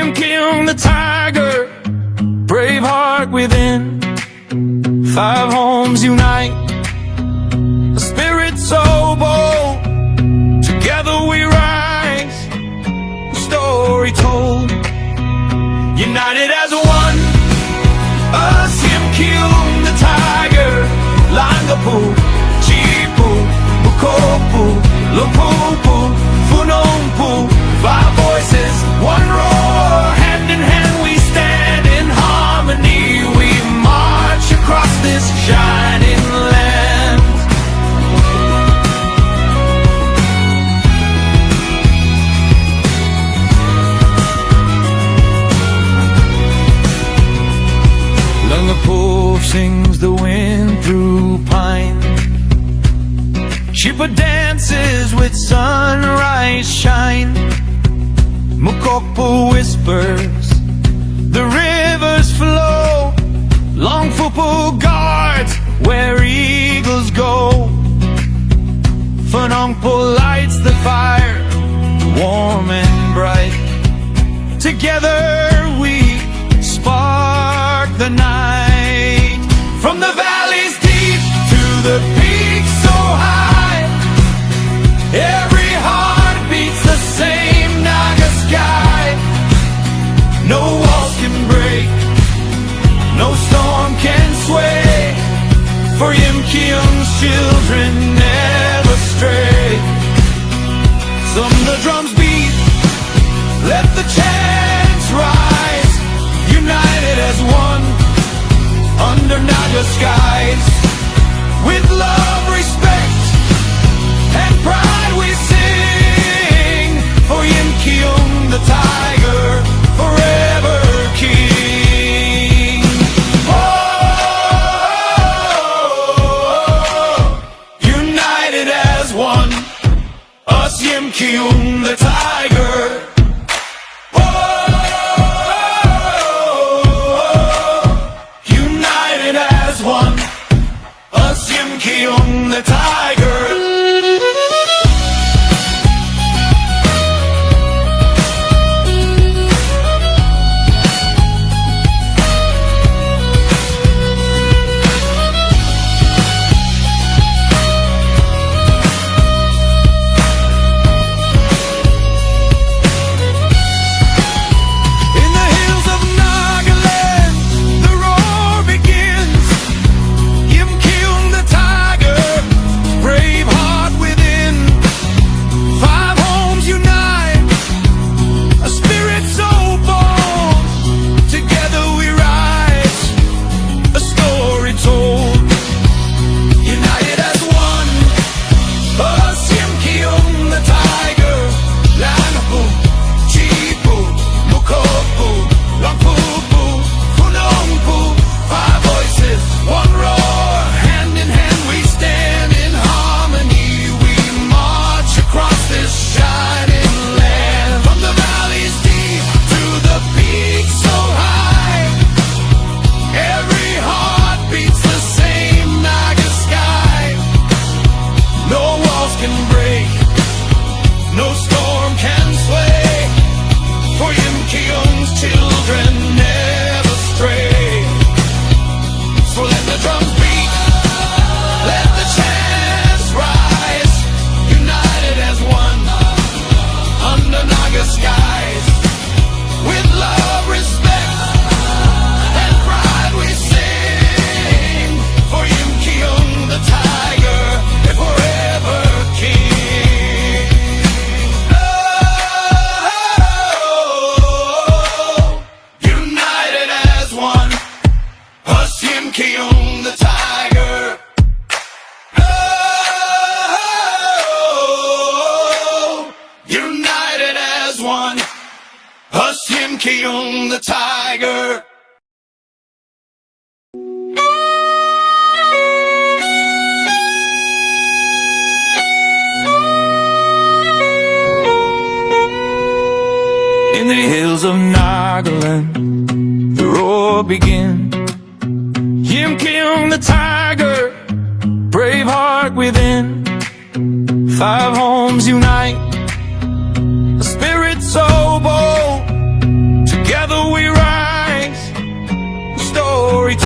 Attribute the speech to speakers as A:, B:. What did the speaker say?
A: Yimkhiung the tiger, brave heart within. 5 homes unite, a spirit so bold. Together we rise, story told. United as one, us Yimkhiung the tiger. Langapu, Chipu, Bukopu, Lupupu, Funongpu. 5 voices, one roar, hand in hand we stand in harmony. We march across this shining land. Langapu sings the wind through pine. Shipa dances with sunrise shine. Mukokpu whispers, the rivers flow. Longfupu guards where eagles go. Funongpu lights the fire, warm and bright. Together we spark the night. From the valleys deep to the peaks so high, every heart beats the same Naga sky. No walls can break, no storm can sway, for Yimkhiung's children never stray. Some the drums beat, let the chants rise. United as one, under Naga skies. With love, respect, and pride we sing, for Yimkhiung the tiger, forever king. Oh, united as one, us Yimkhiung the tiger. Oh, united as one, us Yimkhiung the tiger. Yimkhiung the tiger. Oh, united as one, us Yimkhiung the tiger. In the hills of Nagaland, the roar begins. Yimkhiung the tiger, brave heart within. 5 homes unite, a spirit so bold.